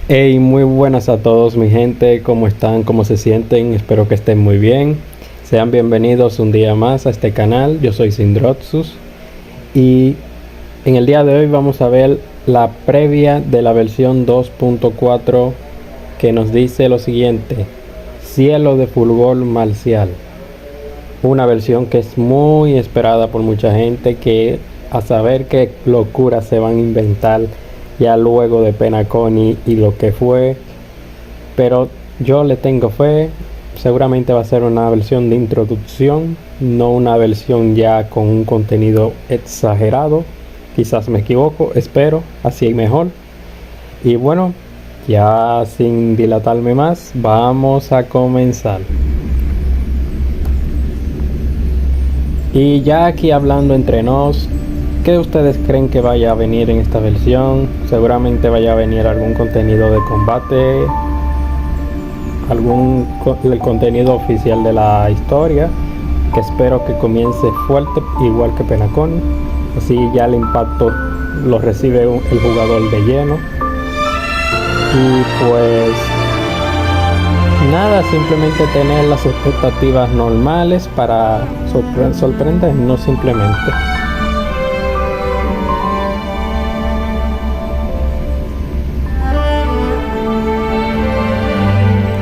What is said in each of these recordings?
Hey, muy buenas a todos mi gente, ¿cómo están? ¿Cómo se sienten? Espero que estén muy bien. Sean bienvenidos un día más a este canal. Yo soy Sindrotsus y en el día de hoy vamos a ver la previa de la versión 2.4 que nos dice lo siguiente: Cielo de fulgor marcial. Una versión que es muy esperada por mucha gente, que a saber qué locuras se van a inventar ya luego de Penacony y lo que fue, pero yo le tengo fe. Seguramente va a ser una versión de introducción, no una versión ya con un contenido exagerado. Quizás me equivoco, espero, así mejor. Y bueno, ya sin dilatarme más, vamos a comenzar. Y ya aquí hablando entre nos, ¿qué ustedes creen que vaya a venir en esta versión? Seguramente vaya a venir algún contenido de combate, el contenido oficial de la historia, que espero que comience fuerte igual que Penacony, así ya el impacto lo recibe el jugador de lleno. Y pues nada, simplemente tener las expectativas normales para sorprendernos simplemente.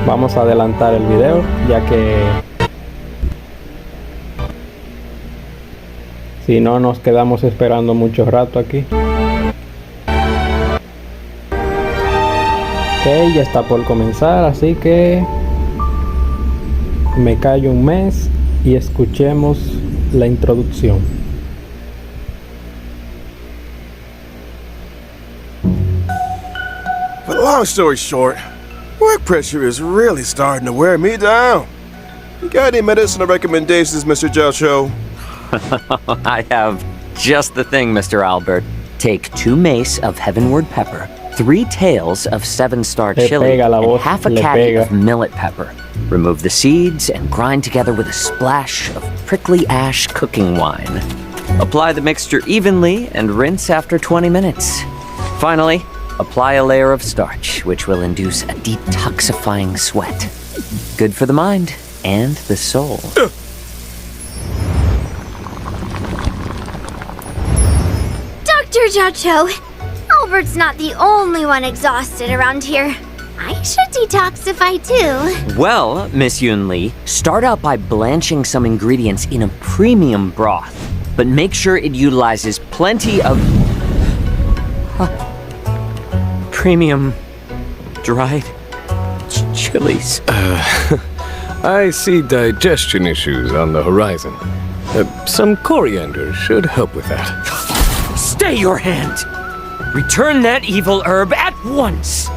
Vamos a adelantar el video, ya que si no nos quedamos esperando mucho rato aquí. Ok, ya está por comenzar, así que me callo un mes y escuchemos la introducción. But long story short, work pressure is really starting to wear me down. You got any medicinal recommendations, Mr. Jocho? I have just the thing, Mr. Albert. Take 2 mace of heavenward pepper, 3 tails of 7-star chili, and half a caddy of millet pepper. Remove the seeds and grind together with a splash of prickly ash cooking wine. Apply the mixture evenly and rinse after 20 minutes. Finally, apply a layer of starch, which will induce a detoxifying sweat. Good for the mind and the soul. Dr. Jocho, Albert's not the only one exhausted around here. I should detoxify too. Well, Miss Yun Lee, start out by blanching some ingredients in a premium broth, but make sure it utilizes plenty of premium dried chilies. I see digestion issues on the horizon. Some coriander should help with that. Stay your hand! Return that evil herb at once!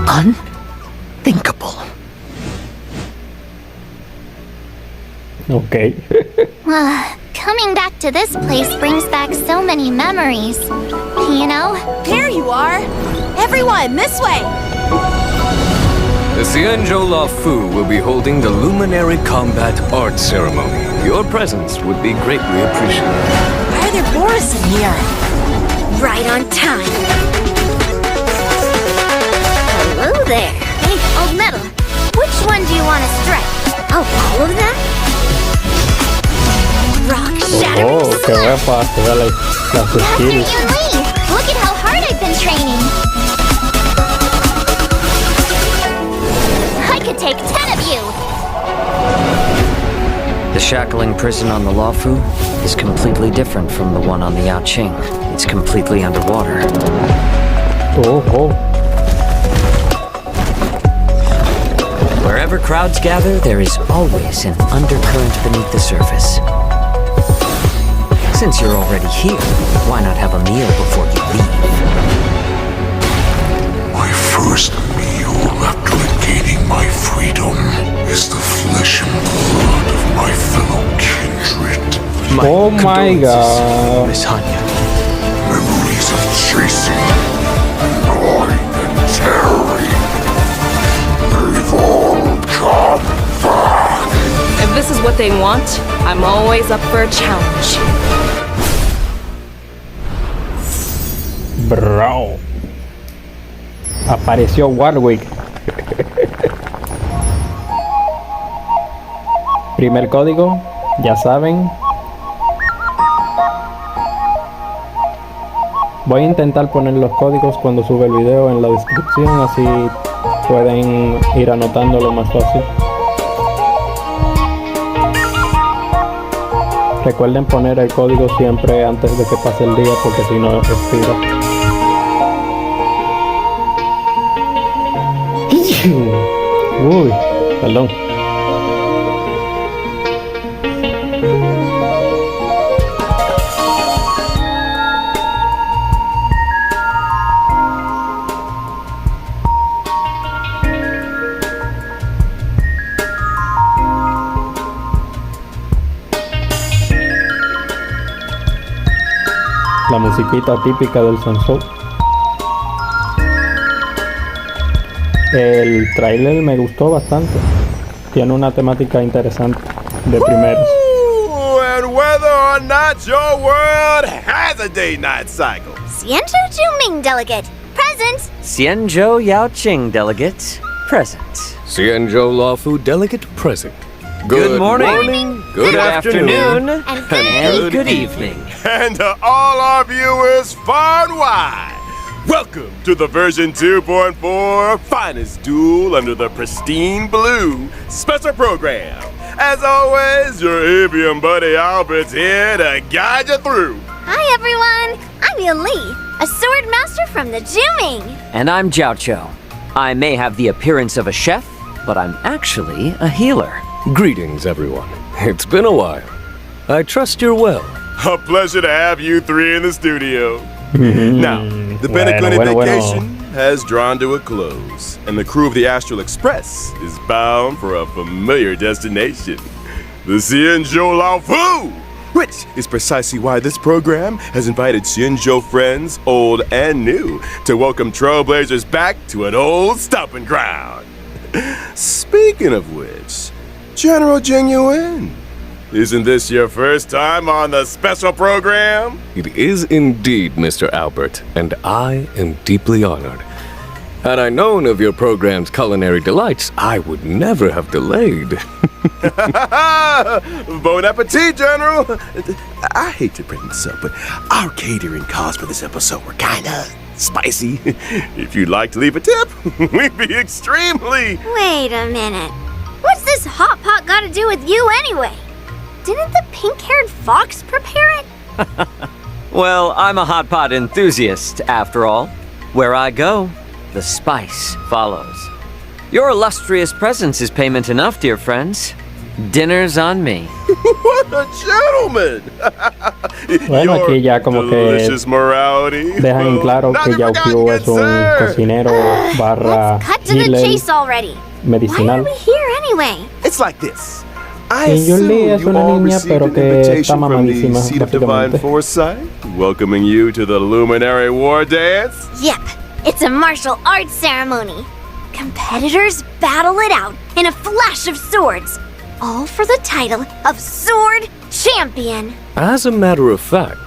Unthinkable. Okay. Coming back to this place brings back so many memories. You know? There you are! Everyone, this way! The Xianzhou La Fu will be holding the Luminary Combat Art Ceremony. Your presence would be greatly appreciated. Why are there Boris in here? Right on time. Hello there. Hey, old metal. Which one do you want to strike? Oh, all of them? Rock shattering Que voy a activar las Dr. skills. Yun Lee, look at how hard I've been training. I could take 10 of you. The shackling prison on the Luofu is completely different from the one on the Yaoqing. It's completely underwater. Oh. Wherever crowds gather, there is always an undercurrent beneath the surface. Since you're already here, why not have a meal before you leave? My first meal after regaining my freedom is the flesh and blood of my fellow kindred. Oh my god. Miss Hanya. Memories of chasing, gnawing, and tearing. They've all come back. If this is what they want, I'm always up for a challenge. Bro. Apareció Warwick. Primer código, ya saben. Voy a intentar poner los códigos cuando sube el video en la descripción, así pueden ir anotándolo más fácil. Recuerden poner el código siempre antes de que pase el día, porque si no expira. Uy, perdón. La musiquita típica del Sansou. El trailer me gustó bastante. Tiene una temática interesante de primeros. And whether or not your world has a day-night cycle. Xianzhou Juming delegate, present. Xianzhou Yaoqing delegate, present. Xianzhou Lawfu delegate present. Good morning. Good afternoon. And Good evening. And to all our viewers far and wide, welcome to the version 2.4 finest duel under the pristine blue special program. As always, your avian buddy Albert's here to guide you through. Hi everyone, I'm Yan Li, a sword master from the Juming. And I'm Jiao Cho. I may have the appearance of a chef, but I'm actually a healer. Greetings, everyone. It's been a while. I trust you're well. A pleasure to have you three in the studio. Now, the Penacony vacation has drawn to a close, and the crew of the Astral Express is bound for a familiar destination, the Xianzhou Laofu, which is precisely why this program has invited Xianzhou friends, old and new, to welcome trailblazers back to an old stomping ground. Speaking of which, General Genuine, isn't this your first time on the special program? It is indeed, Mr. Albert, and I am deeply honored. Had I known of your program's culinary delights, I would never have delayed. Bon appetit, General! I hate to bring this up, but our catering costs for this episode were kinda spicy. If you'd like to leave a tip, we'd be extremely... Wait a minute. What's this hot pot got to do with you anyway? Didn't the pink-haired fox prepare it? Well, I'm a hot pot enthusiast, after all. Where I go, the spice follows. Your illustrious presence is payment enough, dear friends. Dinner's on me. What a gentleman! Bueno, aquí ya como que dejan en claro que Yao Qiu es un cocinero barra Let's cut to the healer chase already. Why are medicinal. we here anyway? It's like this. I Y Yun Li assume es you una all niña, received pero an que invitation está from the mamadísima, Seat of Divine básicamente. Foresight, welcoming you to the Luminary War Dance. Yep, it's a martial arts ceremony. Competitors battle it out in a flash of swords, all for the title of Sword Champion. As a matter of fact,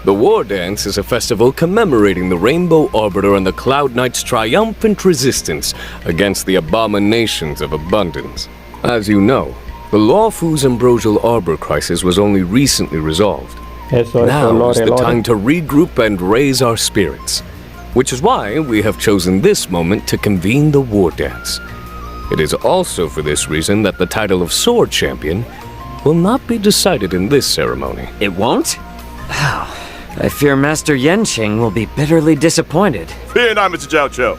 the War Dance is a festival commemorating the Rainbow Arbiter and the Cloud Knight's triumphant resistance against the abominations of abundance. As you know, the Lawfu's ambrosial arbor crisis was only recently resolved. Eso es Now lore, is the lore. time to regroup and raise our spirits, which is why we have chosen this moment to convene the War Dance. It is also for this reason that the title of Sword Champion will not be decided in this ceremony. It won't? I fear Master Yenqing will be bitterly disappointed. Fear not, Mr. Jiao Cho.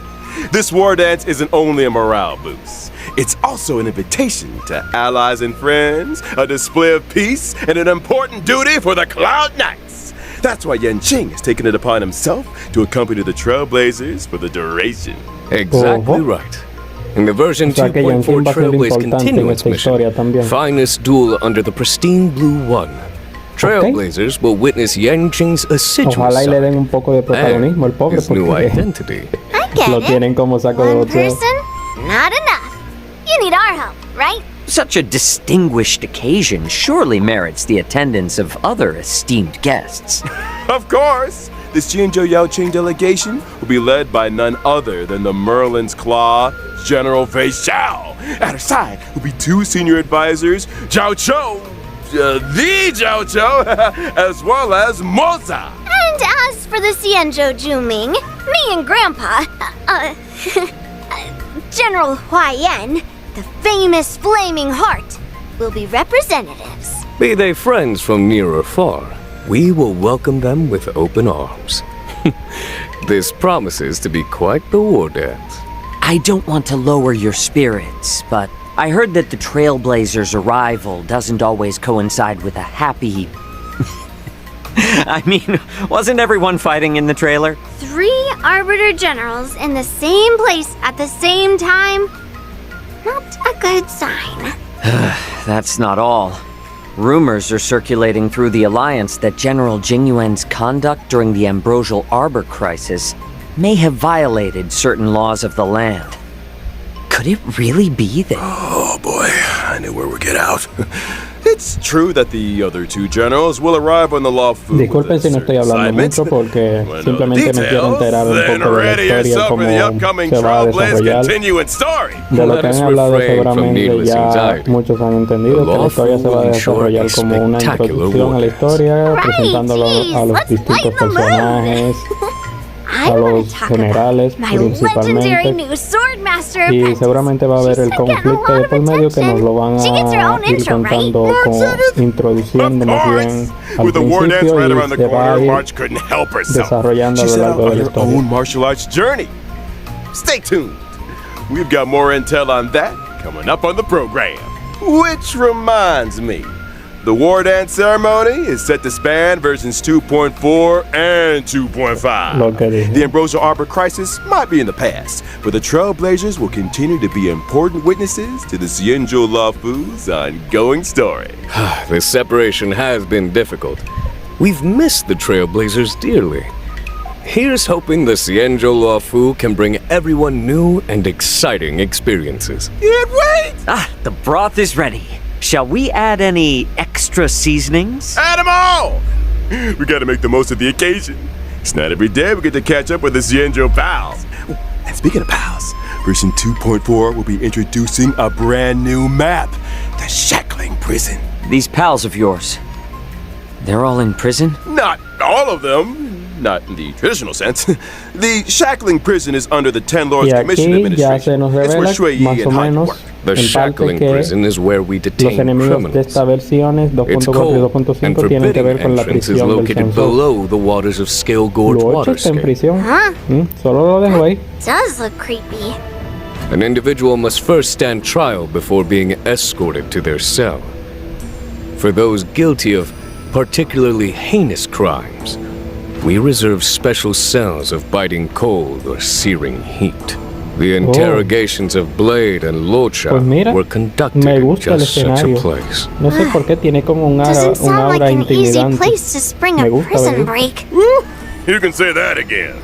This war dance isn't only a morale boost. It's also an invitation to allies and friends, a display of peace, and an important duty for the Cloud Knights. That's why Yenqing has taken it upon himself to accompany the Trailblazers for the duration. Exactly right. In the version O sea que 2.4 Yenqing va a ser Trailblaze importante en Continuance esta historia mission, también. finest duel under the pristine Blue One. Trailblazers will witness Yenqing's assiduous Ojalá y le den side un poco de protagonismo al and pobre his new porque identity. I get lo it. tienen como saco de One boxeo. person, not enough. You need our help, right? Such a distinguished occasion surely merits the attendance of other esteemed guests. Of course, The Xianzhou Yaoqing delegation will be led by none other than the Merlin's Claw, General Fei Xiao. At her side will be 2 senior advisors, Zhao Chou, the Zhao Chou, as well as Moza. And as for the Xianzhou Juming, me and Grandpa, General Huaiyan, the famous Flaming Heart, will be representatives. Be they friends from near or far, we will welcome them with open arms. This promises to be quite the war dance. I don't want to lower your spirits, but I heard that the Trailblazers' arrival doesn't always coincide with a happy... I mean, wasn't everyone fighting in the trailer? 3 Arbiter Generals in the same place at the same time? Not a good sign. That's not all. Rumors are circulating through the Alliance that General Jingyuan's conduct during the Ambrosial Arbor crisis may have violated certain laws of the land. Could it really be that... Oh boy, I knew where we'd get out. It's true that the other 2 generals will arrive on the Luofu. Disculpen si no estoy hablando mucho porque simplemente me quiero enterar un poco de la historia, cómo se va a desarrollar. De lo que han hablado seguramente ya muchos han entendido que la historia se va a desarrollar como una introducción a la historia, presentándolo a los distintos personajes, a los generales principalmente, y seguramente va a haber el conflicto de por medio que nos lo van a ir contando, introduciendo más bien al principio, y se va a ir desarrollando a lo largo de la historia. Stay tuned. We've got more intel on that coming up on the program. Which reminds me, the War Dance ceremony is set to span versions 2.4 and 2.5. The Ambrosial Arbor crisis might be in the past, but the Trailblazers will continue to be important witnesses to the Xianzhou Luofu's ongoing story. This separation has been difficult. We've missed the Trailblazers dearly. Here's hoping the Xianzhou Luofu can bring everyone new and exciting experiences. Can't wait! The broth is ready. Shall we add any extra seasonings? Add them all! We gotta make the most of the occasion. It's not every day we get to catch up with the Xianzhou pals. And speaking of pals, version 2.4 will be introducing a brand new map, the Shackling Prison. These pals of yours, they're all in prison? Not all of them. Not in the traditional sense. The Shackling Prison is under the Ten Lords Commission Administration. It's where Shui Yi and Hanya work. The Shackling Prison is where we detain criminals. Its cold and forbidding entrance is located below the waters of Scale Gorge Waterscape. Does look creepy. An individual must first stand trial before being escorted to their cell. For those guilty of particularly heinous crimes, we reserve special cells of biting cold or searing heat. The interrogations of Blade and Locha were conducted in just such a place. No sé por qué tiene como un aura intimidante. Place to spring a prison break. You can say that again.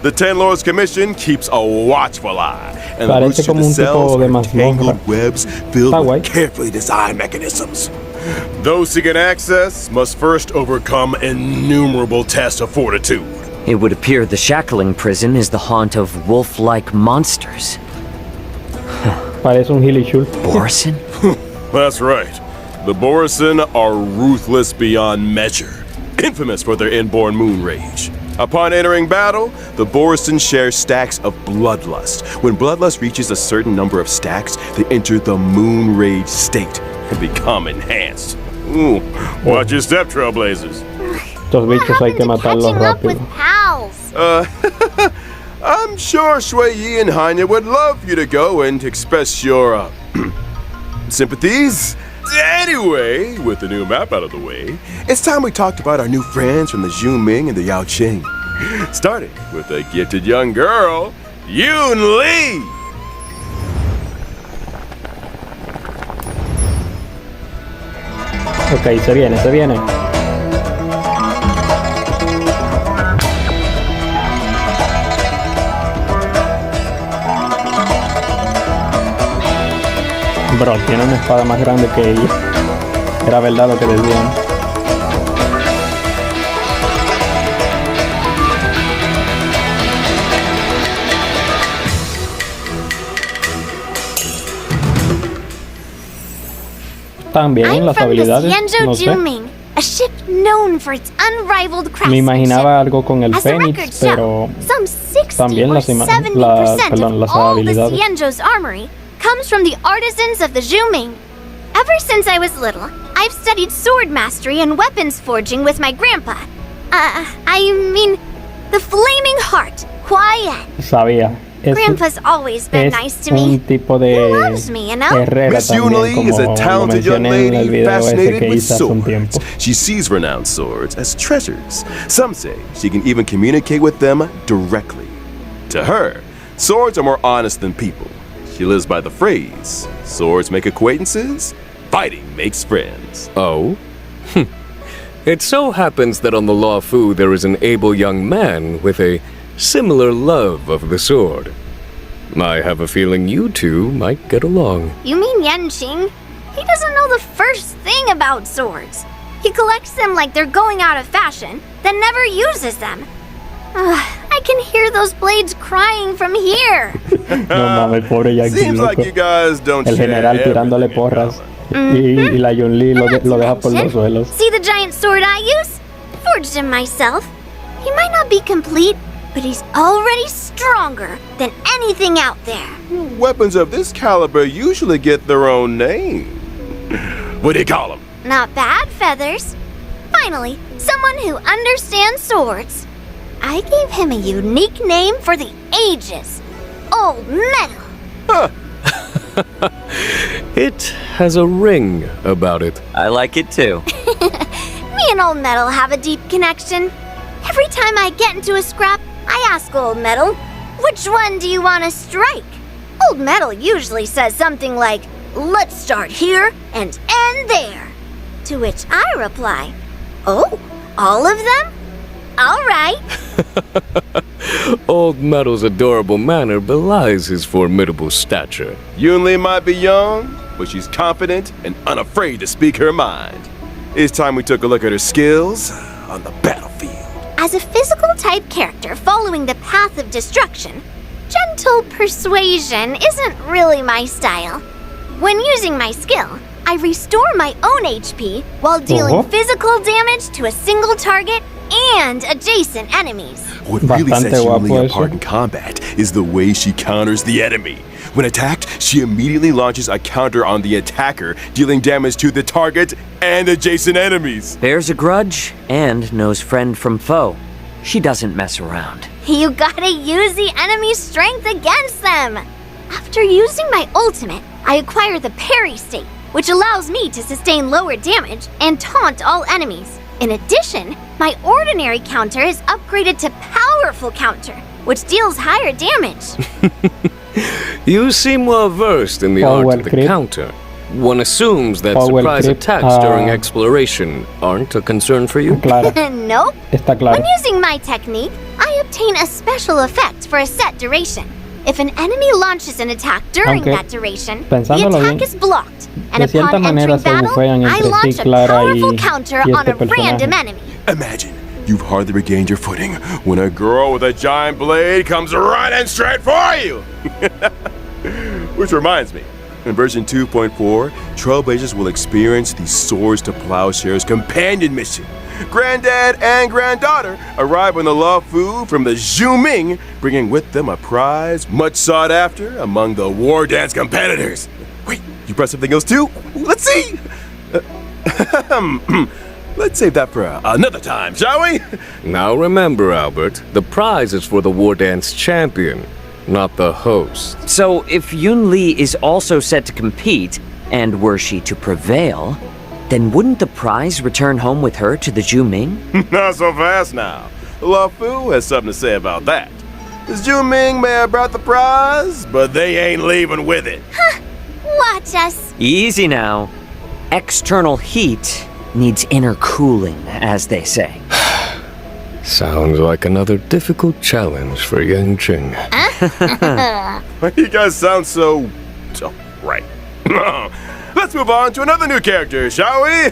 The Ten Lords Commission keeps a watchful eye, and the routes to the cells are tangled webs filled with carefully designed mechanisms. Those seeking access must first overcome innumerable tests of fortitude. It would appear the Shackling Prison is the haunt of wolf-like monsters. Parece un Hilly-Schultz. Borison? That's right. The Borison are ruthless beyond measure, infamous for their inborn moon rage. Upon entering battle, the Borison share stacks of bloodlust. When bloodlust reaches a certain number of stacks, they enter the moon rage state and become enhanced. Ooh, watch your step, Trailblazers. Estos bichos hay que matarlos rápido. I'm sure Shui Yi and Hanya would love you to go and express your sympathies. Anyway, with the new map out of the way, it's time we talked about our new friends from the Zhuming and the Yaoqing. Starting with a gifted young girl, Yun Li. Ok, se viene, se viene. Bro, tiene una espada más grande que ella. Era verdad lo que decían. También las habilidades, no sé. A ship known for its unrivaled Me imaginaba algo con el Fénix, pero también las habilidades. Xianzhou's armory comes from the artisans of the Zhuming. Ever since I was little, I've studied sword mastery and weapons forging with my grandpa. I mean, the Flaming Heart, Huayan. Sabía. Grandpa's always been nice to me. Un tipo de he loves me, you know? Miss Yunli is a talented young lady fascinated with swords. She sees renowned swords as treasures. Some say she can even communicate with them directly. To her, swords are more honest than people. She lives by the phrase, swords make acquaintances, fighting makes friends. Oh? It so happens that on the Law Fu there is an able young man with a similar love of the sword. I have a feeling you two might get along. You mean Yanqing? He doesn't know the first thing about swords. He collects them like they're going out of fashion, then never uses them. I can hear those blades crying from here. No mames, pobre Yanqing. Seems like you guys don't El general tirándole porras. Y la Yunli lo deja por los suelos. See the giant sword I use? Forged him myself. He might not be complete, but he's already stronger than anything out there. Weapons of this caliber usually get their own name. What do you call them? Not bad, Feathers. Finally, someone who understands swords. I gave him a unique name for the ages. Old Metal. Huh. It has a ring about it. I like it too. Me and Old Metal have a deep connection. Every time I get into a scrap, I ask Old Metal, which one do you want to strike? Old Metal usually says something like, let's start here and end there. To which I reply, oh, all of them? All right. Old Metal's adorable manner belies his formidable stature. Yunli might be young, but she's confident and unafraid to speak her mind. It's time we took a look at her skills on the battlefield. As a physical type character following the path of destruction, gentle persuasion isn't really my style. When using my skill, I restore my own HP while dealing physical damage to a single target and adjacent enemies. What really sets Yunli apart in combat is the way she counters the enemy. When attacked, she immediately launches a counter on the attacker, dealing damage to the target and adjacent enemies. Bears a grudge and knows friend from foe. She doesn't mess around. You gotta use the enemy's strength against them. After using my ultimate, I acquire the parry state, which allows me to sustain lower damage and taunt all enemies. In addition, my ordinary counter is upgraded to powerful counter, which deals higher damage. You seem well versed in the art of the counter. One assumes that surprise attacks during exploration aren't a concern for you? Nope. Está claro. When using my technique, I obtain a special effect for a set duration. If an enemy launches an attack during that duration, the attack is blocked. And upon entering battle, I launch a powerful counter on a random enemy. Imagine you've hardly regained your footing when a girl with a giant blade comes running straight for you. Which reminds me, in version 2.4, Trailblazers will experience the Swords to Plowshares companion mission. Granddad and granddaughter arrive on the Law Fu from the Zhuming, bringing with them a prize much sought after among the war dance competitors. Wait, you brought something else too? Let's see! Let's save that for another time, shall we? Now remember, Albert, the prize is for the war dance champion, not the host. So if Yunli is also set to compete, and were she to prevail, then wouldn't the prize return home with her to the Zhuming? Not so fast now. The Law Fu has something to say about that. The Zhuming may have brought the prize, but they ain't leaving with it. Huh. Watch us. Easy now. External heat needs inner cooling, as they say. Sounds like another difficult challenge for Yanqing. You guys sound so right. Let's move on to another new character, shall we?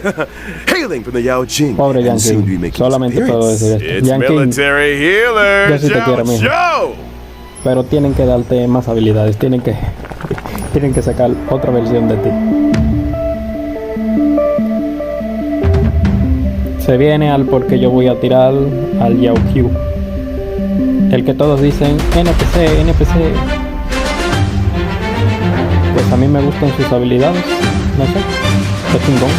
Hailing from the Yao Jing, Pobre and soon to be Yanqing. making Solamente his puedo appearance. decir esto. It's Yanqing, military healer, yo sí te quiero, mijo. Joe. Pero tienen que darte más habilidades. Tienen que sacar otra versión de ti. Se viene al porque yo voy a tirar al Yao Q. El que todos dicen NPC, NPC. Pues a mí me gustan sus habilidades. No sé. Qué chingón.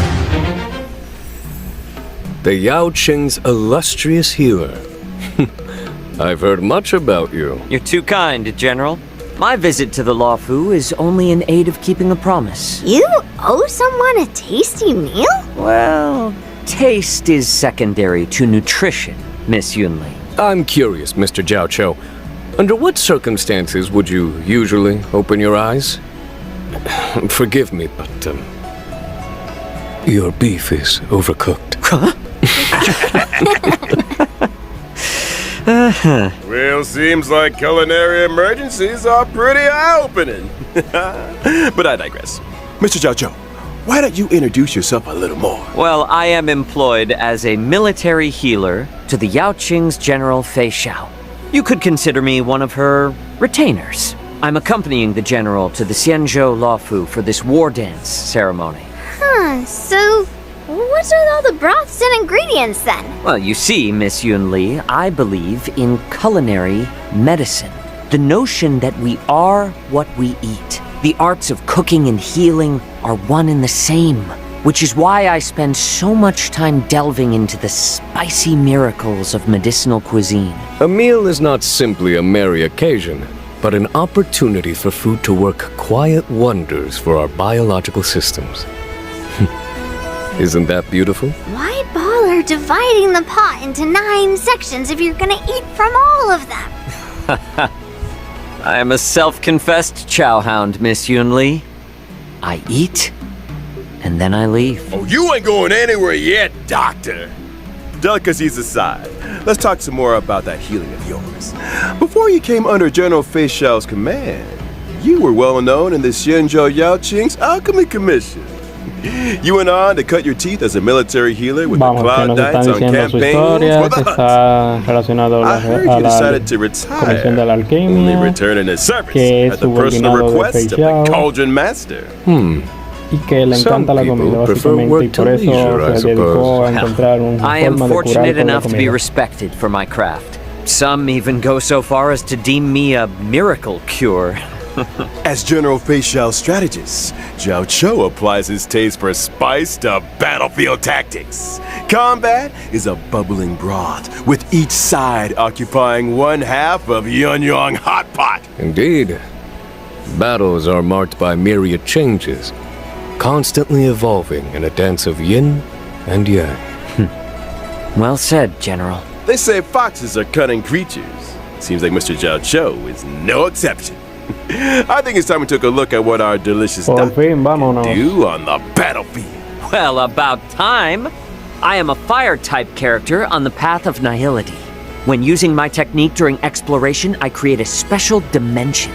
The Yao Qing's illustrious healer. I've heard much about you. You're too kind, General. My visit to the Luofu is only in aid of keeping a promise. You owe someone a tasty meal? Well, taste is secondary to nutrition, Miss Yunli. I'm curious, Mr. Jiao Cho. Under what circumstances would you usually open your eyes? Forgive me, but, your beef is overcooked. Huh? Well, seems like culinary emergencies are pretty eye-opening. But I digress. Mr. Jiao Cho, why don't you introduce yourself a little more? Well, I am employed as a military healer to the Yao Qing's General Fei Xiao. You could consider me one of her retainers. I'm accompanying the general to the Xianzhou Luofu for this war dance ceremony. Huh, so what's with all the broths and ingredients then? Well, you see, Miss Yunli, I believe in culinary medicine. The notion that we are what we eat. The arts of cooking and healing are one and the same, which is why I spend so much time delving into the spicy miracles of medicinal cuisine. A meal is not simply a merry occasion, but an opportunity for food to work quiet wonders for our biological systems. Isn't that beautiful? Why bother dividing the pot into 9 sections if you're gonna eat from all of them? I am a self-confessed chowhound, Miss Yunli. I eat, and then I leave. Oh, you ain't going anywhere yet, Doctor. Delicacies aside, let's talk some more about that healing of yours. Before you came under General Fei Xiao's command, you were well known in the Xianzhou Yao Qing's Alchemy Commission. You went on to cut your teeth as a military healer with the Cloud Knights on campaigns for the Hutt. I heard you decided to retire, only returning to service at the personal request of the Cauldron Master. Y que le encanta la comida, básicamente, y por eso se dedicó a encontrar una I am forma de fortunate curar con la enough to be comida. respected for my craft. Some even go so far as to deem me a miracle cure. As General Fei Xiao's strategist, Jiao Cho applies his taste for spice to battlefield tactics. Combat is a bubbling broth, with each side occupying one half of Yunyang Hot Pot. Indeed. Battles are marked by myriad changes, constantly evolving in a dance of yin and yang. Well said, General. They say foxes are cunning creatures. Seems like Mr. Jiao Cho is no exception. I think it's time we took a look at what our delicious Por fin, vámonos. do on the battlefield. Well, about time. I am a fire-type character on the path of nihility. When using my technique during exploration, I create a special dimension.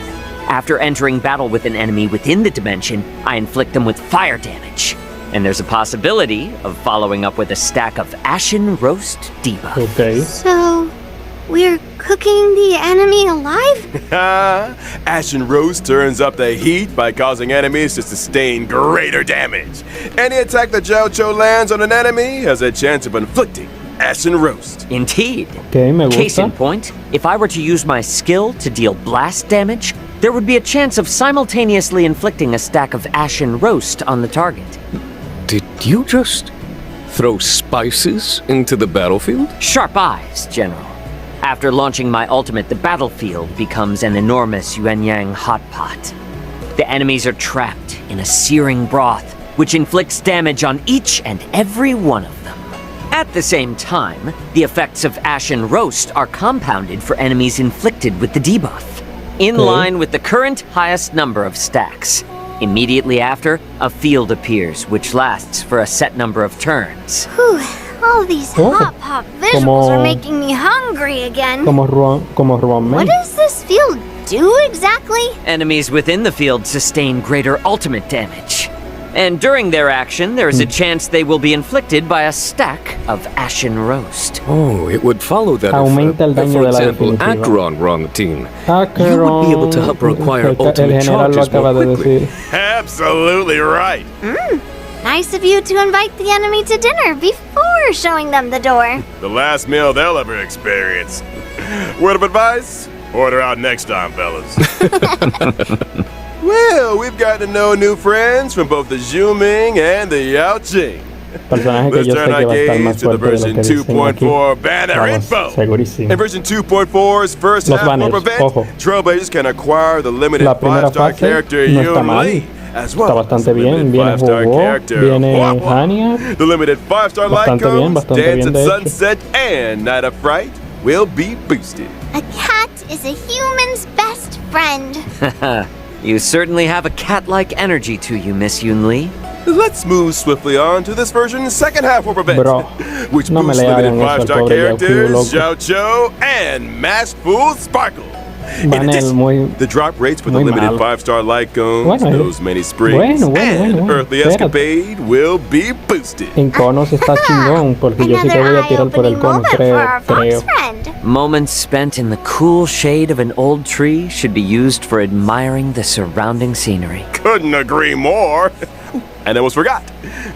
After entering battle with an enemy within the dimension, I inflict them with fire damage. And there's a possibility of following up with a stack of Ashen Roast debuff. Okay. So, we're cooking the enemy alive? Ashen Roast turns up the heat by causing enemies to sustain greater damage. Any attack that Jiao Cho lands on an enemy has a chance of inflicting Ashen Roast. Indeed. Okay, me gusta. Case in point, if I were to use my skill to deal blast damage, there would be a chance of simultaneously inflicting a stack of Ashen Roast on the target. Did you just throw spices into the battlefield? Sharp eyes, General. After launching my ultimate, the battlefield becomes an enormous Yuanyang hot pot. The enemies are trapped in a searing broth, which inflicts damage on each and every one of them. At the same time, the effects of Ashen Roast are compounded for enemies inflicted with the debuff, in line with the current highest number of stacks. Immediately after, a field appears, which lasts for a set number of turns. Whew, all these hot pop visuals are making me hungry again. Como Ruan What does this field do exactly? Enemies within the field sustain greater ultimate damage. And during their action, there is a chance they will be inflicted by a stack of Ashen Roast. Oh, it would follow that Aumenta el if, daño for de la example, definitiva. Acheron were on the team. Acheron, You would be able to help her acquire el ultimate general lo charges more acaba de quickly. Absolutely right. Nice of you to invite the enemy to dinner before you're showing them the door. The last meal they'll ever experience. Word of advice? Order out next time, fellas. Well, we've got to know new friends from both the Zhuming and the Yaoqing. Personaje que Let's yo sé turn que our va a estar gaze más to the fuerte de lo version que dicen aquí. 2.4 banner Vamos, info. segurísimo. In version 2.4's first Los half banners, warp event, ojo. Trailblazers can acquire the limited La primera 5-star fase character no está Yun mal. Li, as Está well as bastante the bien. limited Viene 5-star Hugo, character viene Hua Hua, Hania. the limited 5-star light Bastante bien, codes, bastante Dance bien, at de hecho. Sunset, and Night of Fright will be boosted. A cat is a human's best friend. You certainly have a cat-like energy to you, Miss Yun Li. Let's move swiftly on to this version's second half warp event, Bro, which no me boosts le limited hagan eso al 5-star pobre characters Yaoqing, Xiao Cho and Masked Fool Sparkle. In Banner addition, muy... the drop rates for the muy limited malo. 5-star light cones, Bueno, those many springs, bueno, and Earthly espérate. Escapade will be boosted. En conos está chingón, porque yo sí que voy a tirar por el cono, moment for our creo. fox friend. Moments spent in the cool shade of an old tree should be used for admiring the surrounding scenery. Couldn't agree more. And almost forgot,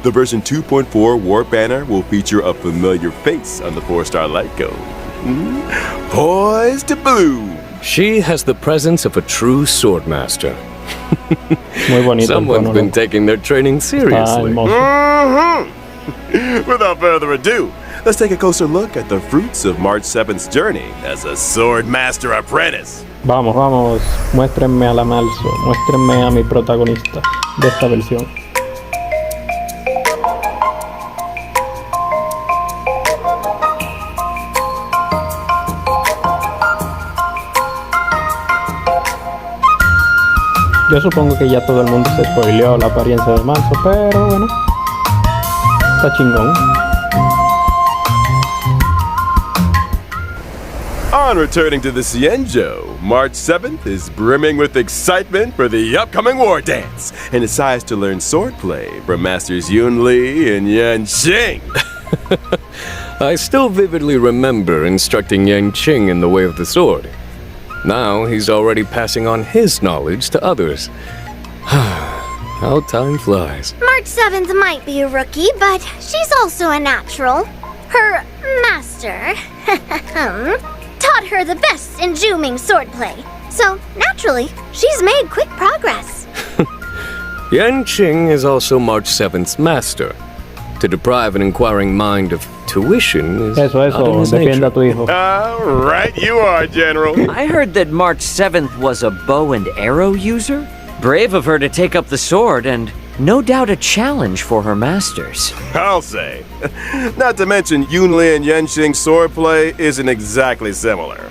the version 2.4 warp banner will feature a familiar face on the 4-star light cone. Poised to bloom. She has the presence of a true swordmaster. Muy bonito el Someone's cono. been loco. taking their training Está seriously. hermoso. Without further ado, let's take a closer look at the fruits of March 7th's journey as a swordmaster apprentice. Vamos, vamos, muéstrenme a la Malso, muéstrenme a mi protagonista de esta versión. Yo supongo que ya todo el mundo se spoileó la apariencia de Malso, pero bueno, está chingón. On returning to the Xianzhou, March 7th is brimming with excitement for the upcoming war dance and decides to learn swordplay from Masters Yun Li and Yan Xing. I still vividly remember instructing Yang Qing in the way of the sword. Now he's already passing on his knowledge to others. How time flies. March 7th might be a rookie, but she's also a natural. Her master taught her the best in Zhuming swordplay. So, naturally, she's made quick progress. Yan Qing is also March 7th's master. To deprive an inquiring mind of tuition is Eso, not in his defienda nature. a tu hijo. Right you are, General. I heard that March 7th was a bow and arrow user. Brave of her to take up the sword, and no doubt a challenge for her masters. I'll say. Not to mention, Yun Li and Yan Xing's swordplay isn't exactly similar.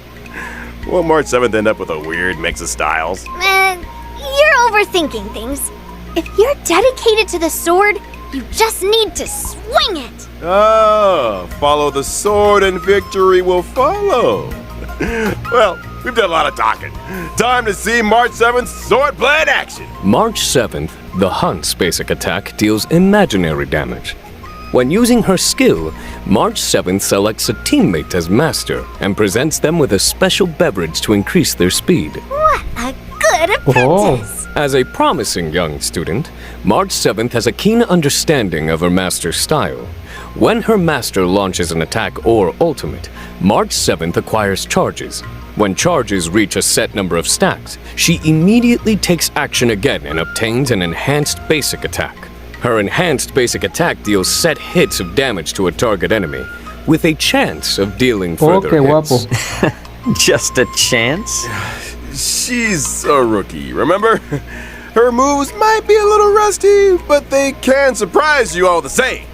Will March 7th end up with a weird mix of styles? You're overthinking things. If you're dedicated to the sword, you just need to swing it. Oh, follow the sword and victory will follow. Well, we've done a lot of talking. Time to see March 7th's swordplay in action. March 7th, the Hunt's basic attack deals imaginary damage. When using her skill, March 7th selects a teammate as master and presents them with a special beverage to increase their speed. What a good apprentice. As a promising young student, March 7th has a keen understanding of her master's style. When her master launches an attack or ultimate, March 7th acquires charges. When charges reach a set number of stacks, she immediately takes action again and obtains an enhanced basic attack. Her enhanced basic attack deals set hits of damage to a target enemy, with a chance of dealing further qué hits. guapo. Just a chance? She's a rookie, remember? Her moves might be a little rusty, but they can surprise you all the same.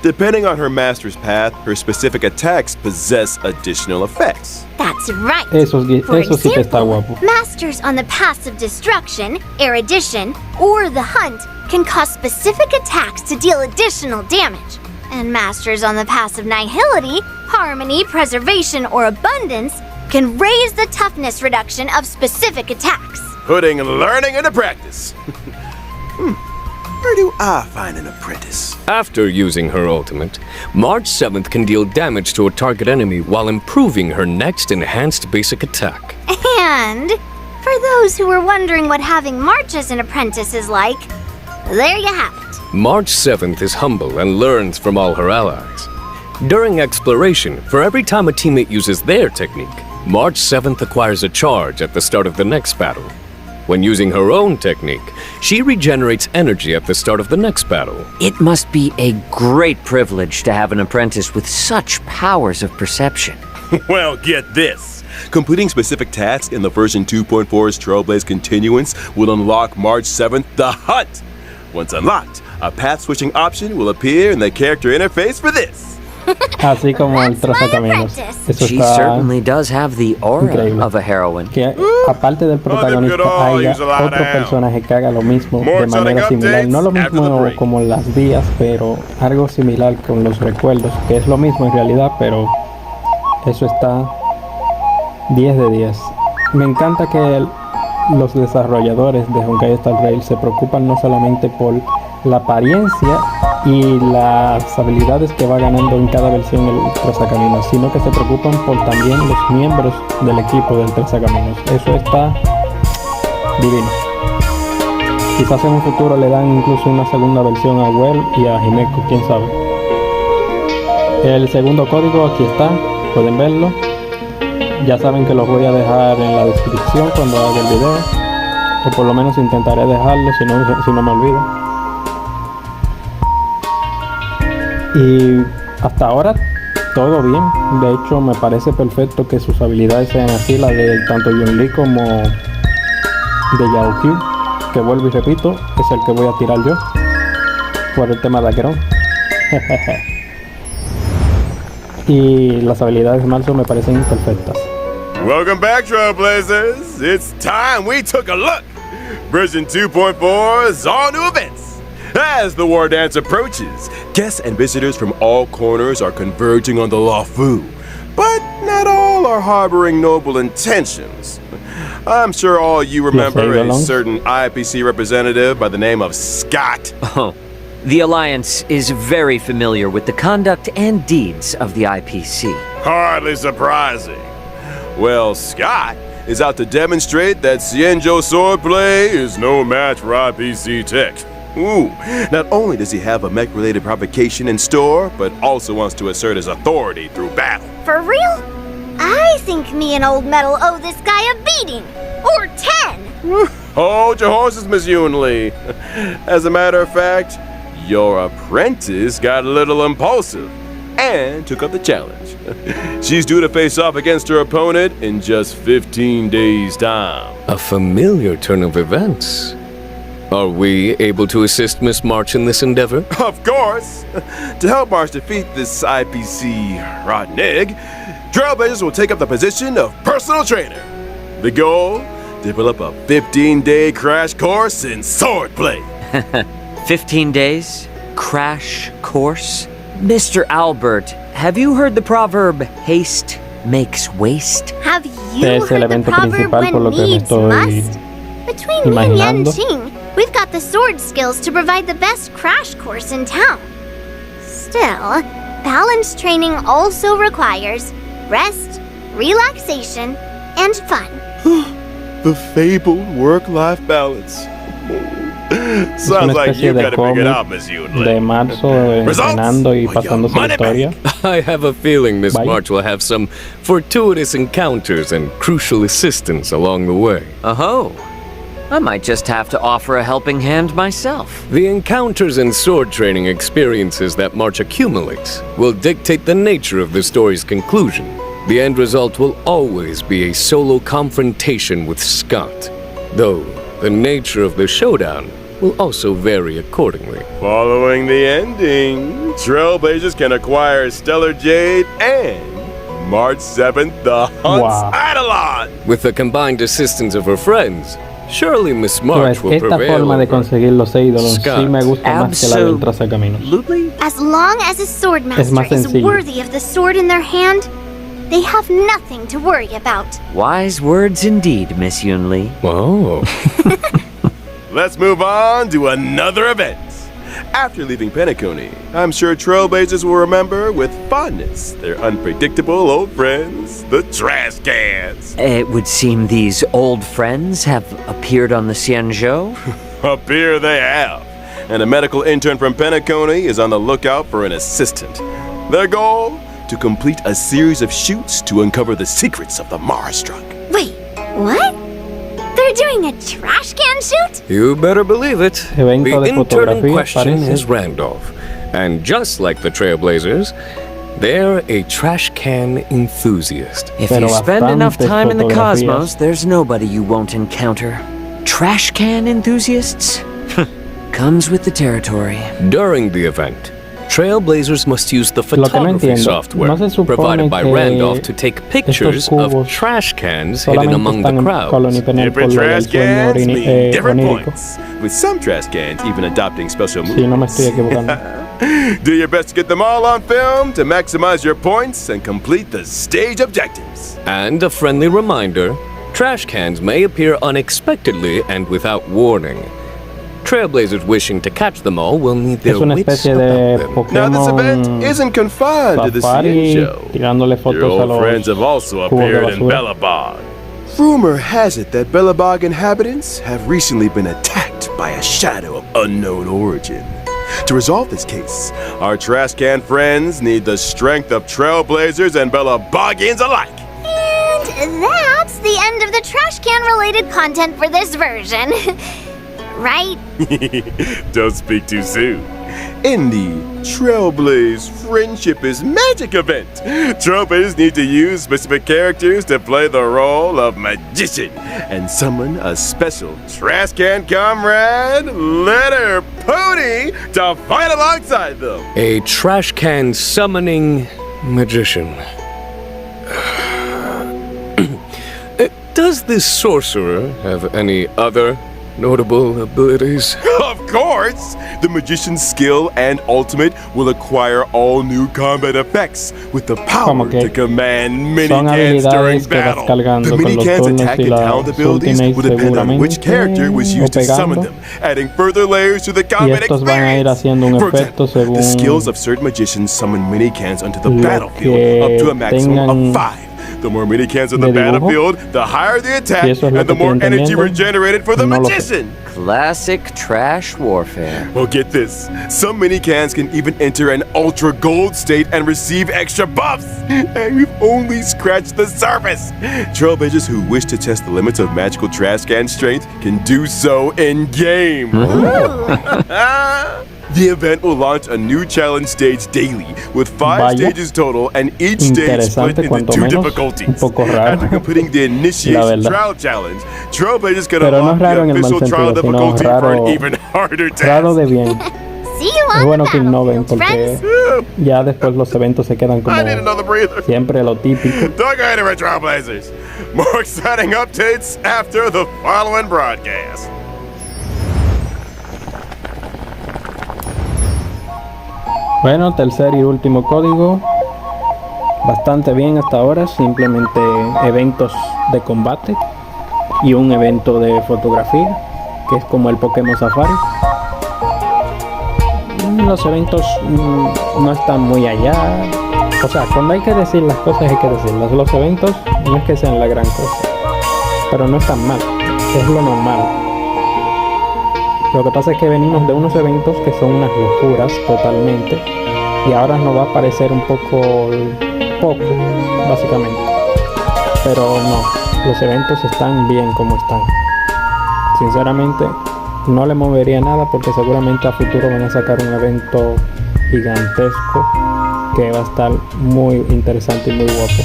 Depending on her master's path, her specific attacks possess additional effects. That's right. Eso sí For que está example, guapo. masters on the paths of destruction, erudition, or the hunt can cause specific attacks to deal additional damage. And masters on the paths of nihility, harmony, preservation, or abundance can raise the toughness reduction of specific attacks. Putting learning into practice. Where do I find an apprentice? After using her ultimate, March 7th can deal damage to a target enemy while improving her next enhanced basic attack. And for those who were wondering what having March as an apprentice is like, there you have it. March 7th is humble and learns from all her allies. During exploration, for every time a teammate uses their technique, March 7th acquires a charge at the start of the next battle. When using her own technique, she regenerates energy at the start of the next battle. It must be a great privilege to have an apprentice with such powers of perception. Well, get this. Completing specific tasks in the version 2.4's Trailblaze Continuance will unlock March 7th the Hunt. Once unlocked, a path-switching option will appear in the character interface for this. Así como el trazacaminos. Eso She está certainly does have the aura increíble. of a heroine. Que aparte del protagonista haya otro personaje que haga lo mismo de manera similar. No lo mismo como las vías, pero algo similar con los recuerdos, que es lo mismo en realidad, pero eso está 10 de 10. Me encanta que los desarrolladores de Honkai Star Rail se preocupan no solamente por la apariencia y las habilidades que va ganando en cada versión el trazacaminos, sino que se preocupan por también los miembros del equipo del trazacaminos. Eso está divino. Quizás en un futuro le dan incluso una segunda versión a Well y a Himeko, quién sabe. El segundo código aquí está, pueden verlo. Ya saben que los voy a dejar en la descripción cuando haga el video, o por lo menos intentaré dejarlo si no me olvido. Y hasta ahora todo bien. De hecho me parece perfecto que sus habilidades sean así, las de tanto Yun-Li como de Yao-Q, que vuelvo y repito, es el que voy a tirar yo por el tema de Akron. Y las habilidades de Marzo me parecen perfectas. Welcome back, Trailblazers. It's time we took a look. Version 2.4 is all new events. As the war dance approaches, guests and visitors from all corners are converging on the Luofu. But not all are harboring noble intentions. I'm sure all you remember a certain IPC representative by the name of Scott. Oh, the Alliance is very familiar with the conduct and deeds of the IPC. Hardly surprising. Well, Scott is out to demonstrate that Xianzhou swordplay is no match for IPC tech. Ooh, not only does he have a mech-related provocation in store, but also wants to assert his authority through battle. For real? I think me and Old Metal owe this guy a beating. Or 10. Hold your horses, Miss Yunli. As a matter of fact, your apprentice got a little impulsive and took up the challenge. She's due to face off against her opponent in just 15 days' time. A familiar turn of events. Are we able to assist Miss March in this endeavor? Of course! To help March defeat this IPC rotten egg, Trailblazers will take up the position of personal trainer. The goal? Develop a 15-day crash course in swordplay. 15 days? Crash course? Mr. Albert, have you heard the proverb, haste makes waste? Have you heard the proverb, when needs must? Between me and Yan Qing, we've got the sword skills to provide the best crash course in town. Still, balanced training also requires rest, relaxation, and fun. The fabled work-life balance. Sounds like you gotta pick it up, Miss Yunli. De marzo, entrenando y pasando su historia. I have a feeling Miss March will have some fortuitous encounters and crucial assistance along the way. Oh, I might just have to offer a helping hand myself. The encounters and sword training experiences that March accumulates will dictate the nature of the story's conclusion. The end result will always be a solo confrontation with Scott, though the nature of the showdown will also vary accordingly. Following the ending, Trailblazers can acquire Stellar Jade and March 7th, the Hunt's Eidolon! With the combined assistance of her friends, surely Miss March will esta prevail forma de conseguir los ídolos sí me gusta más que la del trazacaminos. As long as a sword master is worthy of the sword in their hand, they have nothing to worry about. Wise words indeed, Miss Yunli. Oh. Let's move on to another event. After leaving Penacony, I'm sure Trailblazers will remember with fondness their unpredictable old friends, the trash cans. It would seem these old friends have appeared on the Xianzhou. Appear they have. And a medical intern from Penacony is on the lookout for an assistant. Their goal? To complete a series of shoots to uncover the secrets of the Mars truck. Wait, what? They're doing a trash can shoot? You better believe it. Evento The de intern in fotografía, question parece. is Randolph. And just like the Trailblazers, they're a trash can enthusiast. If Pero you spend enough bastantes time in the fotografías. cosmos, there's nobody you won't encounter. Trash can enthusiasts? Comes with the territory. During the event, Trailblazers must use the Lo que no photography entiendo, software ¿no se supone provided by que Randolph to take pictures estos cubos of trash cans hidden solamente among the están en crowds? colonipener por Different lo del trash sueño cans mean different onírico? points, with some trash cans even adopting special Si no me estoy movements. equivocando. Do your best to get them all on film to maximize your points and complete the stage objectives. And a friendly reminder, trash cans may appear unexpectedly and without warning. Trailblazers wishing to catch them all will need their Es una wits especie de about them. Now this event Pokémon isn't confined to the Safari CN show. tirándole Your fotos a old los friends have also cubos de appeared in basura. Bellabog. Rumor has it that Bellabog inhabitants have recently been attacked by a shadow of unknown origin. To resolve this case, our trash can friends need the strength of Trailblazers and Bellabogians alike. And that's the end of the trash can related content for this version. Right? Don't speak too soon. In the Trailblaze Friendship is Magic event, Trailblazers need to use specific characters to play the role of magician and summon a special trash can comrade, Letter Pony, to fight alongside them. A trash can summoning magician. Does this sorcerer have any other notable abilities? Of course! The magician's skill and ultimate will acquire all new combat effects with the power Como que to command son mini-cans during habilidades que vas battle. cargando The con los mini-cans turnos attack y and las talent abilities ultimates will depend on which seguramente, character was o used to summon pegando. them, adding further layers to the Y combat estos van a ir experience. haciendo un For efecto example, the según skills of certain magicians summon mini-cans onto the lo battlefield que up to a maximum tengan of 5. The more mini-cans on the de dibujo. battlefield, the higher the attack, Si eso es lo and the que more estoy energy entendiendo, regenerated for the no lo sé. magician. Classic trash warfare. Well, get this. Some mini-cans can even enter an ultra gold state and receive extra buffs. And we've only scratched the surface. Trailblazers who wish to test the limits of magical trash can strength can do so in-game. The event will launch a new challenge stage daily with 5 Vaya. stages total and each stage split Interesante, into cuanto 2 menos, difficulties. un poco raro. After completing the La initiation verdad. trial challenge, Trailblazers can Pero no unlock raro en the el mal official trial sentido, sino difficulty for raro- an even harder task. Raro de bien. See you Es on bueno the que innoven battlefield, porque friends. ya después los eventos se quedan como I need another breather. siempre lo típico. Don't go anywhere, Trailblazers. More exciting updates after the following broadcast. Bueno, tercer y último código. Bastante bien hasta ahora. Simplemente eventos de combate y un evento de fotografía, que es como el Pokémon Safari. Los eventos no están muy allá. O sea, cuando hay que decir las cosas hay que decirlas. Los eventos no es que sean la gran cosa, pero no están mal. Es lo normal. Lo que pasa es que venimos de unos eventos que son unas locuras totalmente, y ahora nos va a parecer un poco básicamente. Pero no, los eventos están bien como están. Sinceramente no le movería nada, porque seguramente a futuro van a sacar un evento gigantesco que va a estar muy interesante y muy guapo.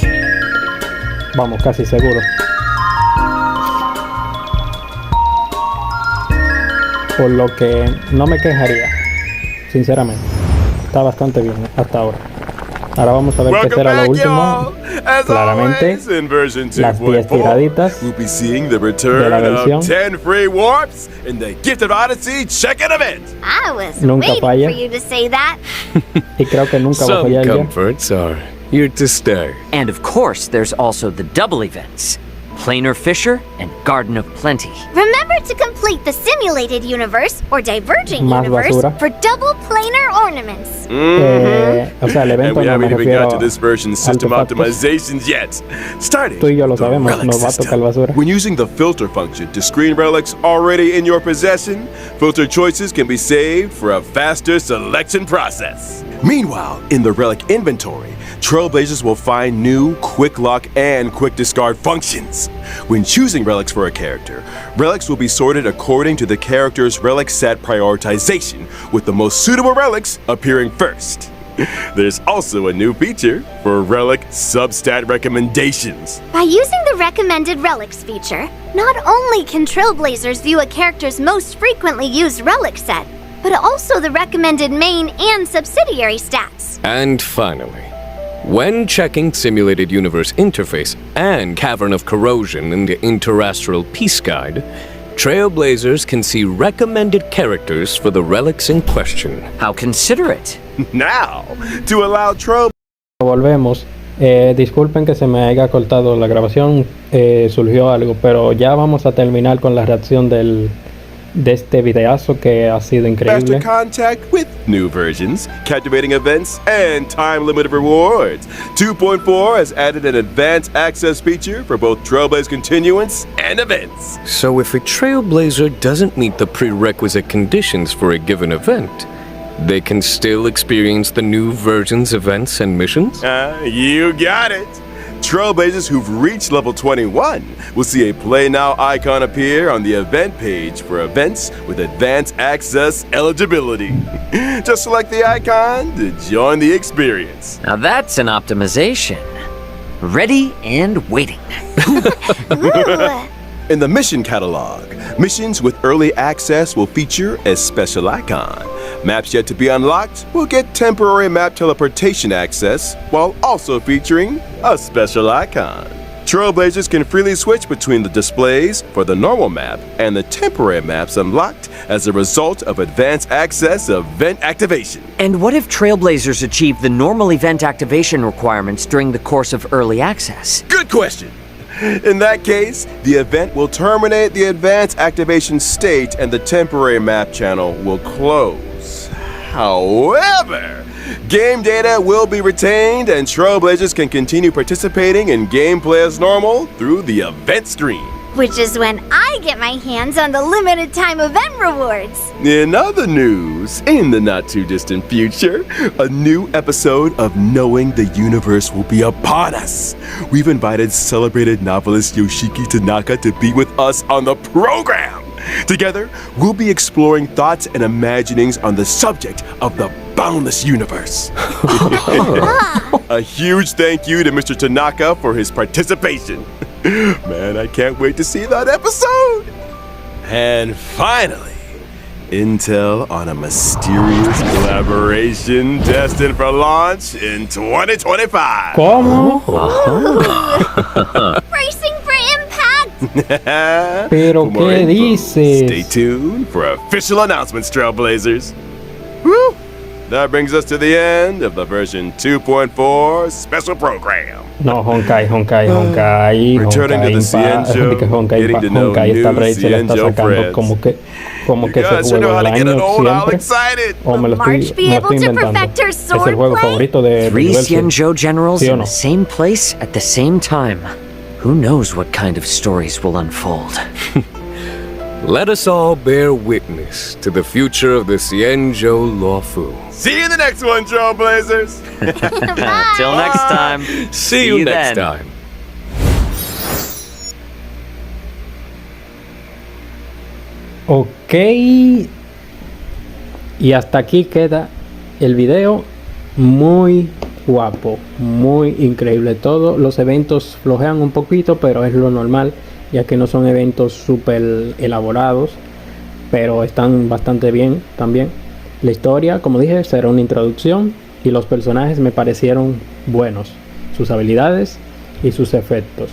Vamos, casi seguro. Por lo que no me quejaría, sinceramente. Está bastante bien hasta ahora. Ahora vamos a ver qué Welcome será lo back, último. y'all. As Claramente, always, in version las 10 2.4, tiraditas we'll be seeing the de return la versión. of 10 free warps in the Gifted Odyssey check-in event. I was Nunca waiting falla. for you to say that. Y creo que nunca va a Some fallar ya. comforts are here to stay. And of course, there's also the double events. Planar Fissure, and Garden of Plenty. Remember to complete the simulated universe or diverging Más universe basura. for double planar ornaments. O sea, el And evento we no me haven't even refiero got to this version's system artefactos. optimizations yet. Starting Tú y yo lo the sabemos, relic nos va a system. tocar basura. When using the filter function to screen relics already in your possession, filter choices can be saved for a faster selection process. Meanwhile, in the relic inventory, Trailblazers will find new quick lock and quick discard functions. When choosing relics for a character, relics will be sorted according to the character's relic set prioritization, with the most suitable relics appearing first. There's also a new feature for relic substat recommendations. By using the recommended relics feature, not only can Trailblazers view a character's most frequently used relic set, but also the recommended main and subsidiary stats. And finally, when checking Simulated Universe Interface and Cavern of Corrosion in the Interastral Peace Guide, Trailblazers can see recommended characters for the relics in question. How considerate. Now, to allow Trail Volvemos. Disculpen que se me haya cortado la grabación, surgió algo, pero ya vamos a terminar con la reacción de este videazo que ha sido increíble. faster contact with new versions, captivating events, and time-limited rewards. 2.4 has added an advanced access feature for both Trailblaze continuance and events. So if a Trailblazer doesn't meet the prerequisite conditions for a given event, they can still experience the new version's events and missions? You got it! Trailblazers who've reached level 21 will see a Play Now icon appear on the event page for events with advanced access eligibility. Just select the icon to join the experience. Now that's an optimization. Ready and waiting. Ooh. In the mission catalog, missions with early access will feature a special icon. Maps yet to be unlocked will get temporary map teleportation access while also featuring a special icon. Trailblazers can freely switch between the displays for the normal map and the temporary maps unlocked as a result of advanced access event activation. And what if Trailblazers achieve the normal event activation requirements during the course of early access? Good question! In that case, the event will terminate the advanced activation state and the temporary map channel will close. However, game data will be retained and Trailblazers can continue participating in gameplay as normal through the event stream. Which is when I get my hands on the limited time event rewards. In other news, in the not too distant future, a new episode of Knowing the Universe will be upon us. We've invited celebrated novelist Yoshiki Tanaka to be with us on the program. Together, we'll be exploring thoughts and imaginings on the subject of the boundless universe. A huge thank you to Mr. Tanaka for his participation. Man, I can't wait to see that episode. And finally, intel on a mysterious collaboration destined for launch in 2025. ¿Cómo? Racing for impact! Pero For more ¿qué info, dices? Stay tuned for official announcements, Trailblazers. Woo! That brings us to the end of the version 2.4 special program. No, Honkai. Returning to the Cienjo, getting to know Honkai, esta new Rachel está Cienjo sacando friends. como You que ese guys sure know juego how del to get it año old, all siempre. excited. O me lo Will March be me lo able to inventando. perfect her Es el juego swordplay? favorito de Three Universal. Xianzhou generals ¿Sí o in no? the same place at the same time. Who knows what kind of stories will unfold? Let us all bear witness to the future of the Xianzhou Lawfu. See you in the next one, Trailblazers. Till next time. See you next then. time. Ok. Y hasta aquí queda el video. Muy guapo, muy increíble todo. Los eventos flojean un poquito, pero es lo normal, ya que no son eventos súper elaborados, pero están bastante bien también. La historia, como dije, será una introducción y los personajes me parecieron buenos, sus habilidades y sus efectos.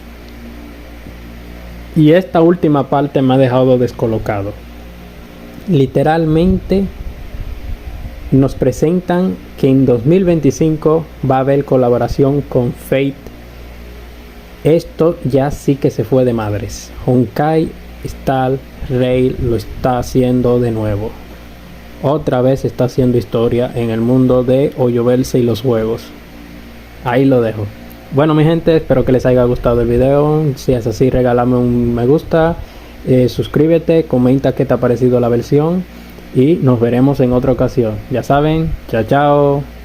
Y esta última parte me ha dejado descolocado. Literalmente nos presentan que en 2025 va a haber colaboración con Fate Esto ya sí que se fue de madres. Honkai Star Rail lo está haciendo de nuevo. Otra vez está haciendo historia en el mundo de Hoyoverse y los juegos. Ahí lo dejo. Bueno, mi gente, espero que les haya gustado el video. Si es así, regálame un me gusta, suscríbete, comenta qué te ha parecido la versión y nos veremos en otra ocasión. Ya saben, chao chao.